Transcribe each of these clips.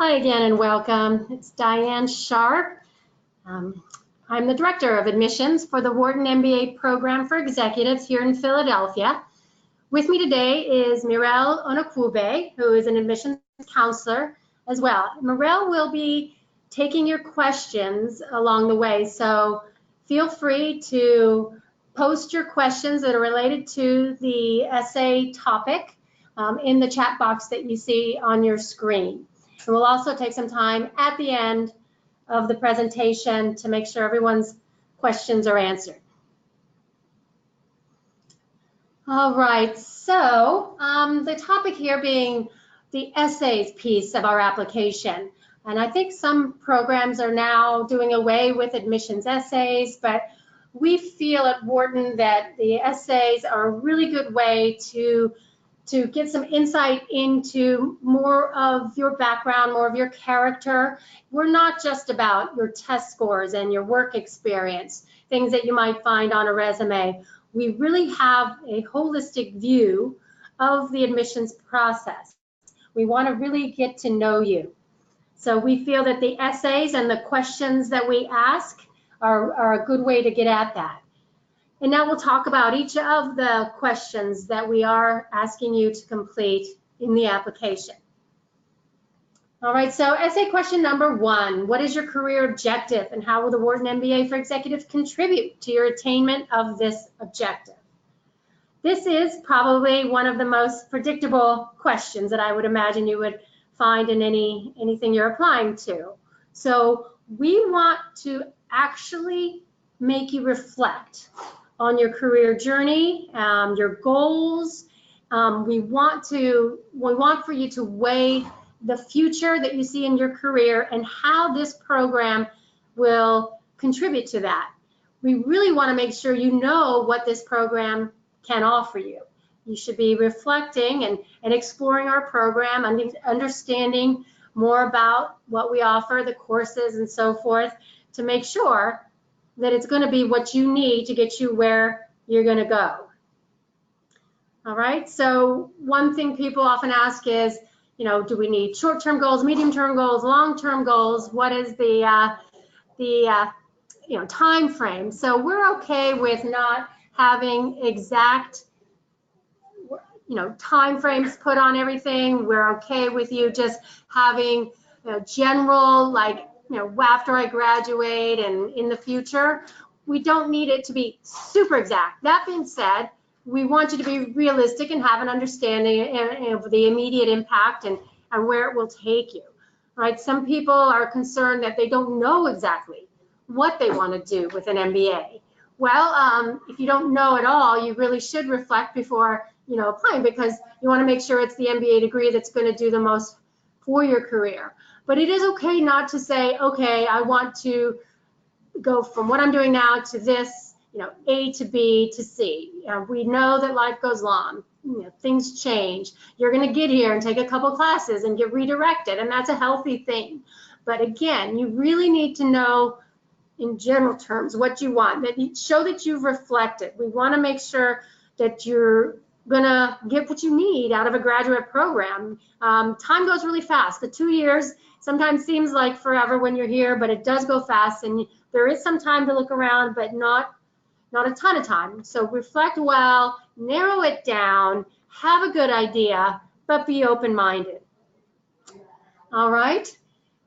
Hi again and welcome. It's Diane Sharp. I'm the Director of Admissions for the Wharton MBA Program for Executives here in Philadelphia. With me today is Mirel Onakwube, who is an admissions counselor as well. Mirel will be taking your questions along the way, so feel free to post your questions that are related to the essay topic in the chat box that you see on your screen. And we'll also take some time at the end of the presentation to make sure everyone's questions are answered. All right, so the topic here being the essays piece of our application. And I think some programs are now doing away with admissions essays, but we feel at Wharton that the essays are a really good way to get some insight into more of your background, more of your character. We're not just about your test scores and your work experience, things that you might find on a resume. We really have a holistic view of the admissions process. We want to really get to know you. So we feel that the essays and the questions that we ask are a good way to get at that. And now we'll talk about each of the questions that we are asking you to complete in the application. All right, so essay question number 1, what is your career objective and how will the Wharton MBA for Executives contribute to your attainment of this objective? This is probably one of the most predictable questions that I would imagine you would find in anything you're applying to. So we want to actually make you reflect on your career journey, your goals. We want for you to weigh the future that you see in your career and how this program will contribute to that. We really want to make sure you know what this program can offer you. You should be reflecting and exploring our program, understanding more about what we offer, the courses and so forth, to make sure that it's going to be what you need to get you where you're going to go. All right, so one thing people often ask is, you know, do we need short-term goals, medium-term goals, long-term goals? What is the time frame? So we're okay with not having exact time frames put on everything. We're okay with you just having general, like, after I graduate and in the future. We don't need it to be super exact. That being said, we want you to be realistic and have an understanding of the immediate impact and where it will take you. Right? Some people are concerned that they don't know exactly what they want to do with an MBA. Well, if you don't know at all, you really should reflect before applying, because you want to make sure it's the MBA degree that's going to do the most for your career. But it is okay not to say, okay, I want to go from what I'm doing now to this, A to B to C. We know that life goes on. Things change. You're going to get here and take a couple classes and get redirected, and that's a healthy thing. But again, you really need to know in general terms what you want, that you show that you've reflected. We want to make sure that you're gonna get what you need out of a graduate program. Time goes really fast. The 2 years sometimes seems like forever when you're here, but it does go fast, and there is some time to look around, but not a ton of time. So reflect well, narrow it down, have a good idea, but be open-minded. All right,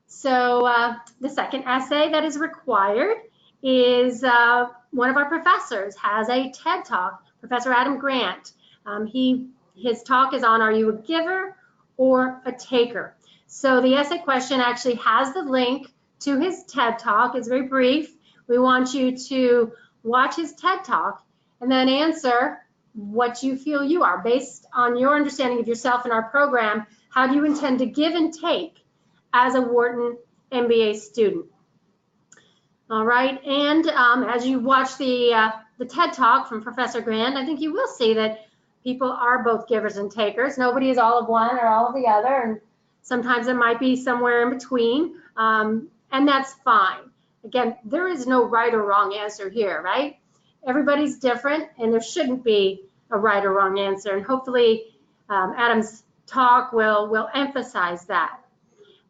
so the second essay that is required is one of our professors has a TED Talk, Professor Adam Grant. His talk is on, are you a giver or a taker? So the essay question actually has the link to his TED Talk. It's very brief. We want you to watch his TED Talk and then answer what you feel you are. Based on your understanding of yourself and our program, how do you intend to give and take as a Wharton MBA student? All right, and as you watch the TED Talk from Professor Grant, I think you will see that people are both givers and takers. Nobody is all of one or all of the other, and sometimes it might be somewhere in between, and that's fine. Again, there is no right or wrong answer here, right? Everybody's different, and there shouldn't be a right or wrong answer, and hopefully Adam's talk will emphasize that.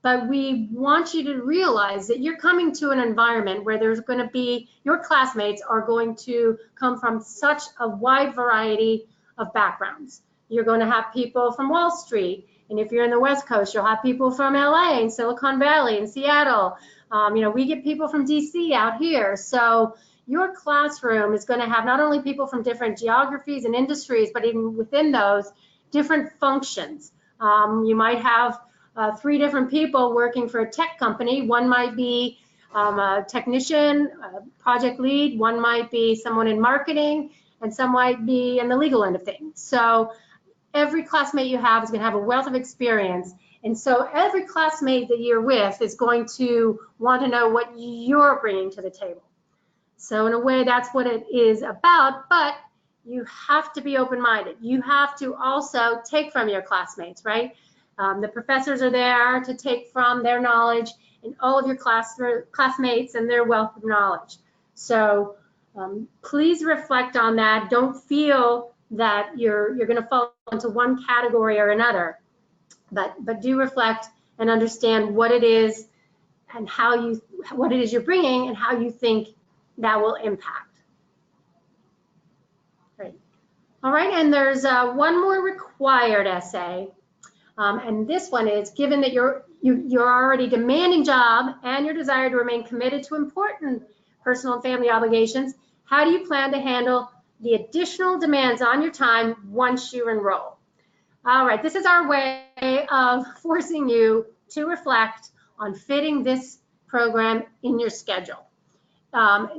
But we want you to realize that you're coming to an environment where there's going to be, your classmates are going to come from such a wide variety of backgrounds. You're going to have people from Wall Street, and if you're in the West Coast, you'll have people from LA and Silicon Valley and Seattle. You know, we get people from DC out here. So your classroom is going to have not only people from different geographies and industries, but even within those, different functions. You might have 3 different people working for a tech company. One might be a technician, a project lead, one might be someone in marketing, and some might be in the legal end of things. So every classmate you have is going to have a wealth of experience. And so every classmate that you're with is going to want to know what you're bringing to the table. So in a way, that's what it is about, but you have to be open-minded. You have to also take from your classmates, right? The professors are there to take from their knowledge and all of your classmates and their wealth of knowledge. So please reflect on that. Don't feel that you're going to fall into one category or another, but do reflect and understand what it is and what it is you're bringing and how you think that will impact. Great. All right, and there's one more required essay. And this one is, given that you're already demanding job and your desire to remain committed to important personal and family obligations, how do you plan to handle the additional demands on your time once you enroll? All right, this is our way of forcing you to reflect on fitting this program in your schedule.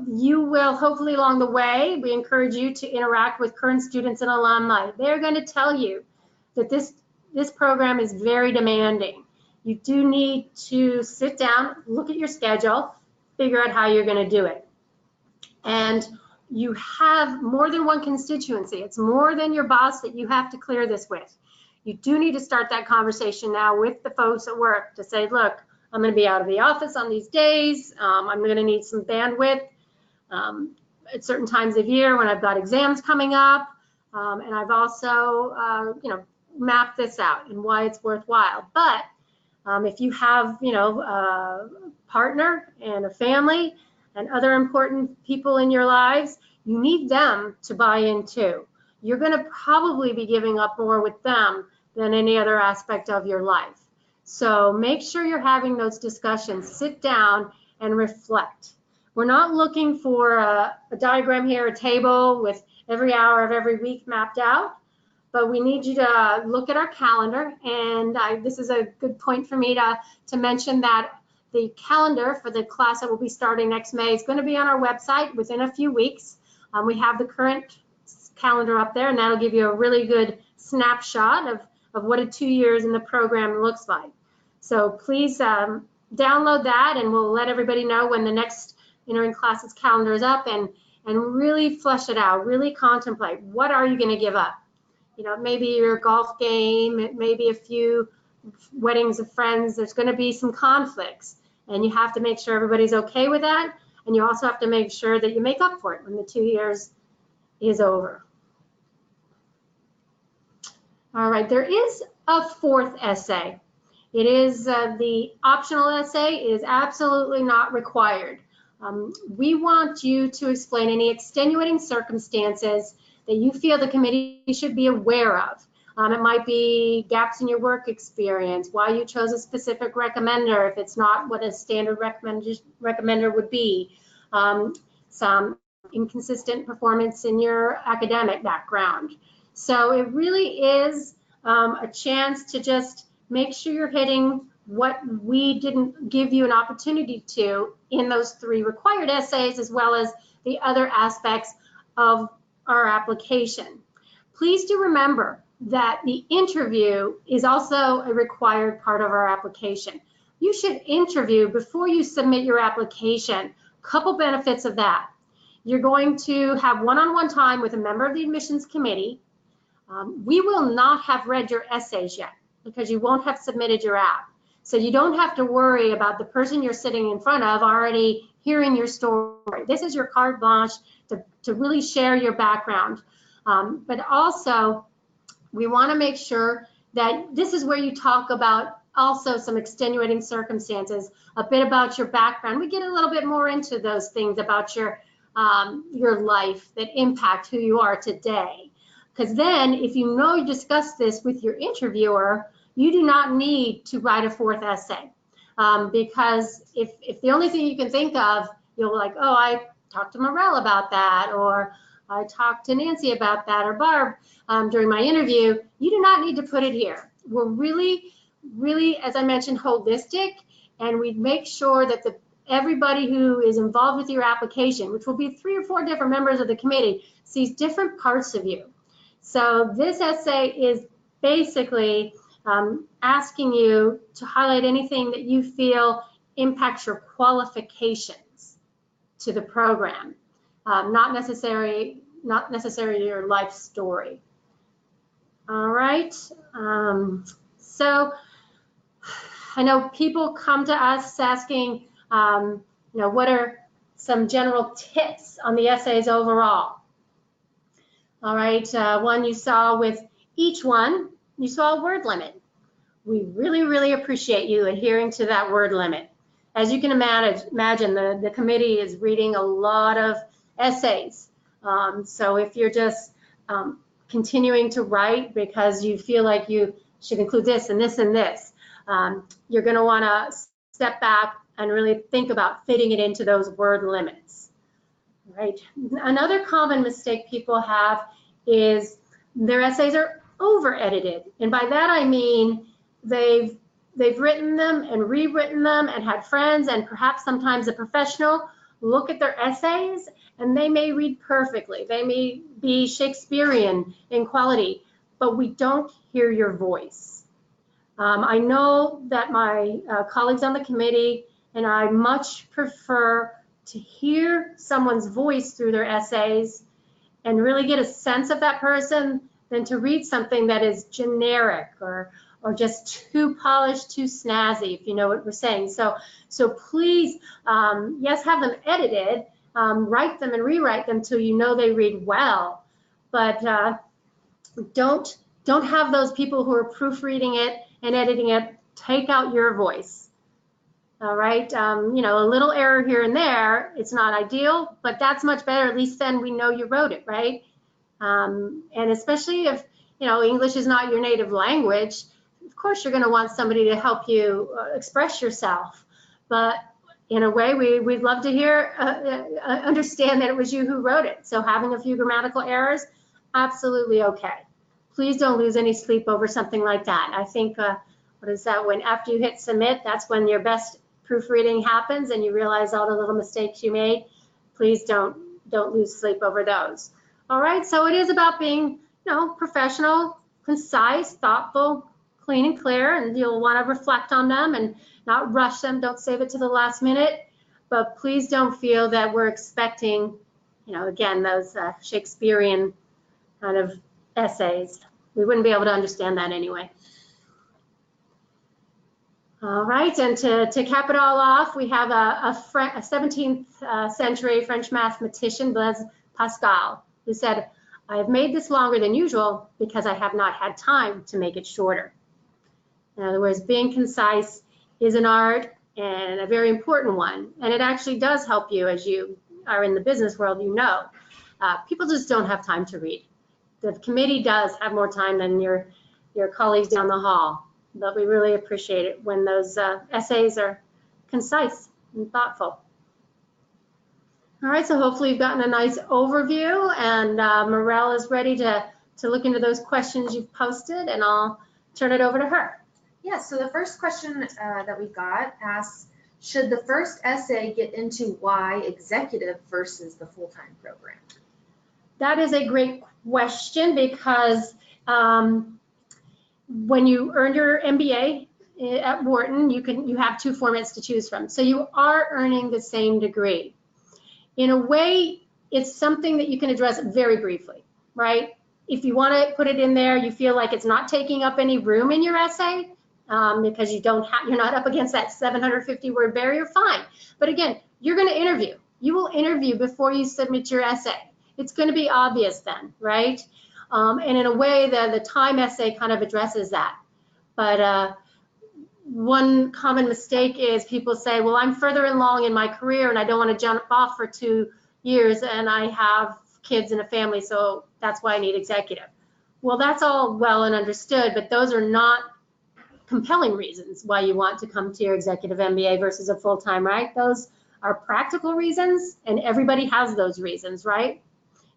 You will hopefully along the way, we encourage you to interact with current students and alumni. They're going to tell you that this program is very demanding. You do need to sit down, look at your schedule, figure out how you're going to do it. And you have more than one constituency. It's more than your boss that you have to clear this with. You do need to start that conversation now with the folks at work to say, look, I'm going to be out of the office on these days. I'm going to need some bandwidth at certain times of year when I've got exams coming up. And I've also, mapped this out and why it's worthwhile. But if you have, a partner and a family and other important people in your lives, you need them to buy in too. You're going to probably be giving up more with them than any other aspect of your life. So make sure you're having those discussions. Sit down and reflect. We're not looking for a diagram here, a table with every hour of every week mapped out, but we need you to look at our calendar. And this is a good point for me to mention that the calendar for the class that will be starting next May is going to be on our website within a few weeks. We have the current calendar up there, and that'll give you a really good snapshot of what a 2 years in the program looks like. So please download that, and we'll let everybody know when the next entering classes calendar is up, and really flesh it out, really contemplate what are you going to give up. Maybe your golf game, maybe a few weddings of friends. There's going to be some conflicts, and you have to make sure everybody's okay with that, and you also have to make sure that you make up for it when the 2 years is over. All right, there is a 4th essay. It is the optional essay. It is absolutely not required. We want you to explain any extenuating circumstances that you feel the committee should be aware of. It might be gaps in your work experience, why you chose a specific recommender if it's not what a standard recommender would be, some inconsistent performance in your academic background. So it really is a chance to just make sure you're hitting what we didn't give you an opportunity to in those 3 required essays, as well as the other aspects of our application. Please do remember that the interview is also a required part of our application. You should interview before you submit your application. Couple benefits of that. You're going to have one-on-one time with a member of the admissions committee. We will not have read your essays yet because you won't have submitted your app. So you don't have to worry about the person you're sitting in front of already hearing your story. This is your carte blanche to really share your background. But also, we want to make sure that this is where you talk about also some extenuating circumstances, a bit about your background. We get a little bit more into those things about your life that impact who you are today. Because then if you know you discussed this with your interviewer, you do not need to write a fourth essay. Because if the only thing you can think of, you're like, oh, I talked to Morel about that, or I talked to Nancy about that, or Barb during my interview, you do not need to put it here. We're really, as I mentioned, holistic, and we make sure that everybody who is involved with your application, which will be 3 or 4 different members of the committee, sees different parts of you. So this essay is basically asking you to highlight anything that you feel impacts your qualifications to the program, not necessarily your life story. All right. So I know people come to us asking, what are some general tips on the essays overall? All right, one you saw with each one, you saw a word limit. We really appreciate you adhering to that word limit. As you can imagine, the committee is reading a lot of essays. So if you're just continuing to write because you feel like you should include this and this and this, you're going to want to step back and really think about fitting it into those word limits. Right. Another common mistake people have is their essays are over edited, and by that I mean they've written them and rewritten them and had friends and perhaps sometimes a professional look at their essays, and they may read perfectly. They may be Shakespearean in quality, but we don't hear your voice. I know that my colleagues on the committee and I much prefer to hear someone's voice through their essays and really get a sense of that person than to read something that is generic or just too polished, too snazzy, if you know what we're saying. So please, yes, have them edited, write them and rewrite them till you know they read well, but don't have those people who are proofreading it and editing it take out your voice. All right, a little error here and there, it's not ideal, but that's much better. At least then we know you wrote it, right? And especially if, English is not your native language, of course you're going to want somebody to help you express yourself. But in a way, we'd love to hear, understand that it was you who wrote it. So having a few grammatical errors, absolutely okay. Please don't lose any sleep over something like that. I think, what is that, when after you hit submit, that's when your best proofreading happens and you realize all the little mistakes you made. Please don't lose sleep over those. All right, so it is about being, professional, concise, thoughtful, clean and clear, and you'll want to reflect on them and not rush them. Don't save it to the last minute, but please don't feel that we're expecting, again, those Shakespearean kind of essays. We wouldn't be able to understand that anyway. All right, and to cap it all off, we have a 17th century French mathematician, Blaise Pascal, who said, "I have made this longer than usual because I have not had time to make it shorter." In other words, being concise is an art and a very important one, and it actually does help you as you are in the business world. People just don't have time to read. The committee does have more time than your colleagues down the hall. But we really appreciate it when those essays are concise and thoughtful. All right, so hopefully you've gotten a nice overview, and Morel is ready to look into those questions you've posted, and I'll turn it over to her. Yeah, so the first question that we got asks, should the first essay get into why executive versus the full-time program? That is a great question because when you earn your MBA at Wharton, you have 2 formats to choose from. So you are earning the same degree. In a way, it's something that you can address very briefly, right? If you want to put it in there, you feel like it's not taking up any room in your essay because you're not up against that 750 word barrier, fine. But again, you're going to interview. You will interview before you submit your essay. It's going to be obvious then, right? And in a way, the time essay kind of addresses that. But one common mistake is people say, well, I'm further along in my career and I don't want to jump off for 2 years and I have kids and a family, so that's why I need executive. Well, that's all well and understood, but those are not compelling reasons why you want to come to your executive MBA versus a full-time, right? Those are practical reasons, and everybody has those reasons, right?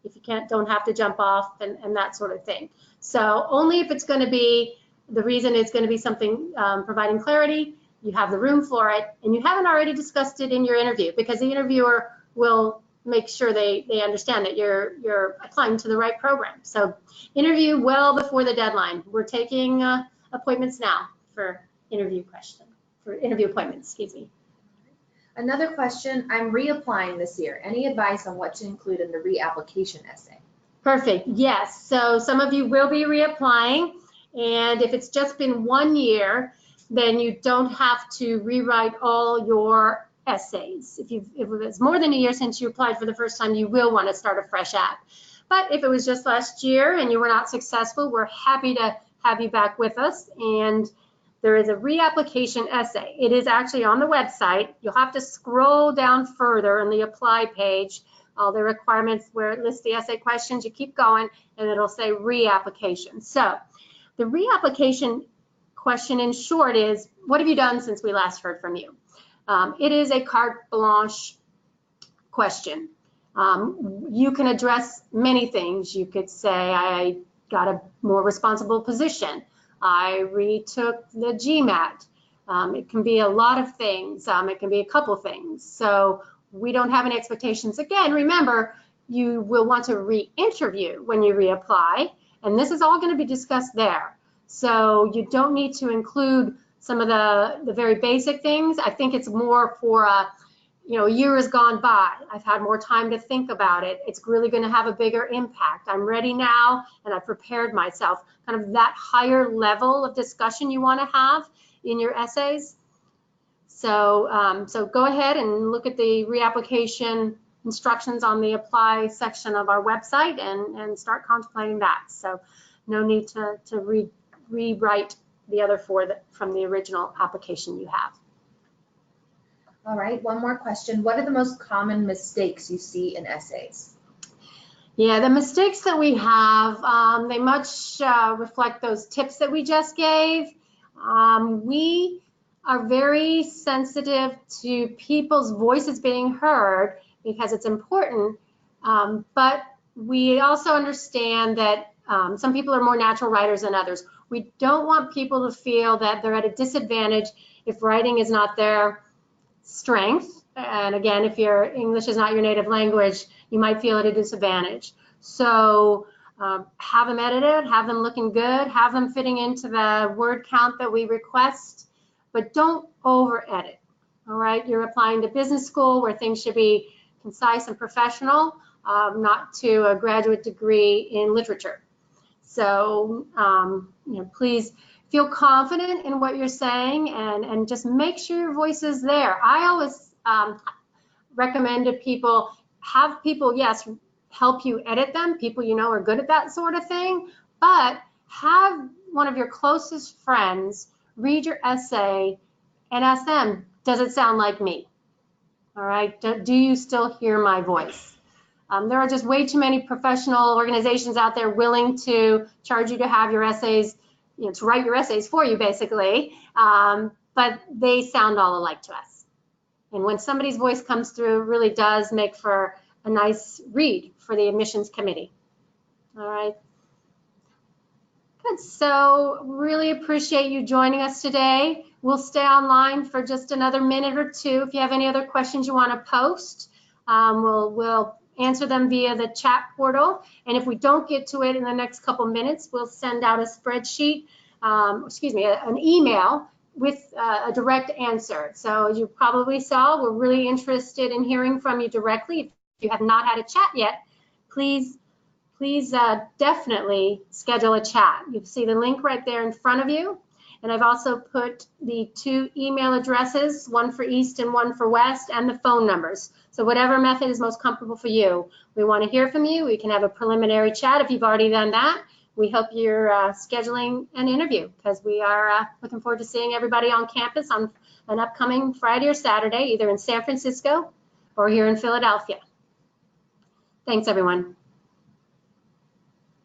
If you don't have to jump off and that sort of thing. So only if it's going to be, the reason is going to be something providing clarity, you have the room for it, and you haven't already discussed it in your interview, because the interviewer will make sure they understand that you're applying to the right program. So interview well before the deadline. We're taking appointments now for interview appointments, excuse me. Another question, I'm reapplying this year. Any advice on what to include in the reapplication essay? Perfect, yes. So some of you will be reapplying, and if it's just been 1 year, then you don't have to rewrite all your essays. If it's more than a year since you applied for the first time, you will want to start a fresh app. But if it was just last year and you were not successful, we're happy to have you back with us. And there is a reapplication essay. It is actually on the website. You'll have to scroll down further in the apply page, all the requirements where it lists the essay questions. You keep going and it'll say reapplication. So the reapplication question in short is, what have you done since we last heard from you? It is a carte blanche question. You can address many things. You could say, I got a more responsible position. I retook the GMAT. It can be a lot of things. It can be a couple things. So we don't have any expectations. Again, remember, you will want to re-interview when you reapply, and this is all going to be discussed there. So you don't need to include some of the very basic things. I think it's more for a year has gone by. I've had more time to think about it. It's really going to have a bigger impact. I'm ready now, and I've prepared myself. Kind of that higher level of discussion you want to have in your essays. So, so go ahead and look at the reapplication instructions on the apply section of our website and start contemplating that. So no need to rewrite the other four from the original application you have. All right, one more question. What are the most common mistakes you see in essays? Yeah, the mistakes that we have, they much reflect those tips that we just gave. We are very sensitive to people's voices being heard because it's important, but we also understand that some people are more natural writers than others. We don't want people to feel that they're at a disadvantage if writing is not their strength. And again, if your English is not your native language, you might feel at a disadvantage. So have them edited, have them looking good, have them fitting into the word count that we request, but don't over edit. All right, you're applying to business school where things should be concise and professional, not to a graduate degree in literature. So please feel confident in what you're saying and just make sure your voice is there. I always recommend to people, have people, yes, help you edit them, people you know are good at that sort of thing, but have one of your closest friends read your essay and ask them, does it sound like me? All right, do you still hear my voice? There are just way too many professional organizations out there willing to charge you to have your essays, to write your essays for you, basically, but they sound all alike to us. And when somebody's voice comes through, it really does make for a nice read for the admissions committee. All right. Good. So really appreciate you joining us today. We'll stay online for just another minute or two. If you have any other questions you want to post, we'll answer them via the chat portal. And if we don't get to it in the next couple minutes, we'll send out a spreadsheet, an email with a direct answer. So as you probably saw, we're really interested in hearing from you directly. If you have not had a chat yet, please definitely schedule a chat. You see the link right there in front of you. And I've also put the 2 email addresses, one for East and one for West, and the phone numbers. So whatever method is most comfortable for you. We want to hear from you. We can have a preliminary chat if you've already done that. we hope you're scheduling an interview, because we are looking forward to seeing everybody on campus on an upcoming Friday or Saturday, either in San Francisco or here in Philadelphia. Thanks, everyone.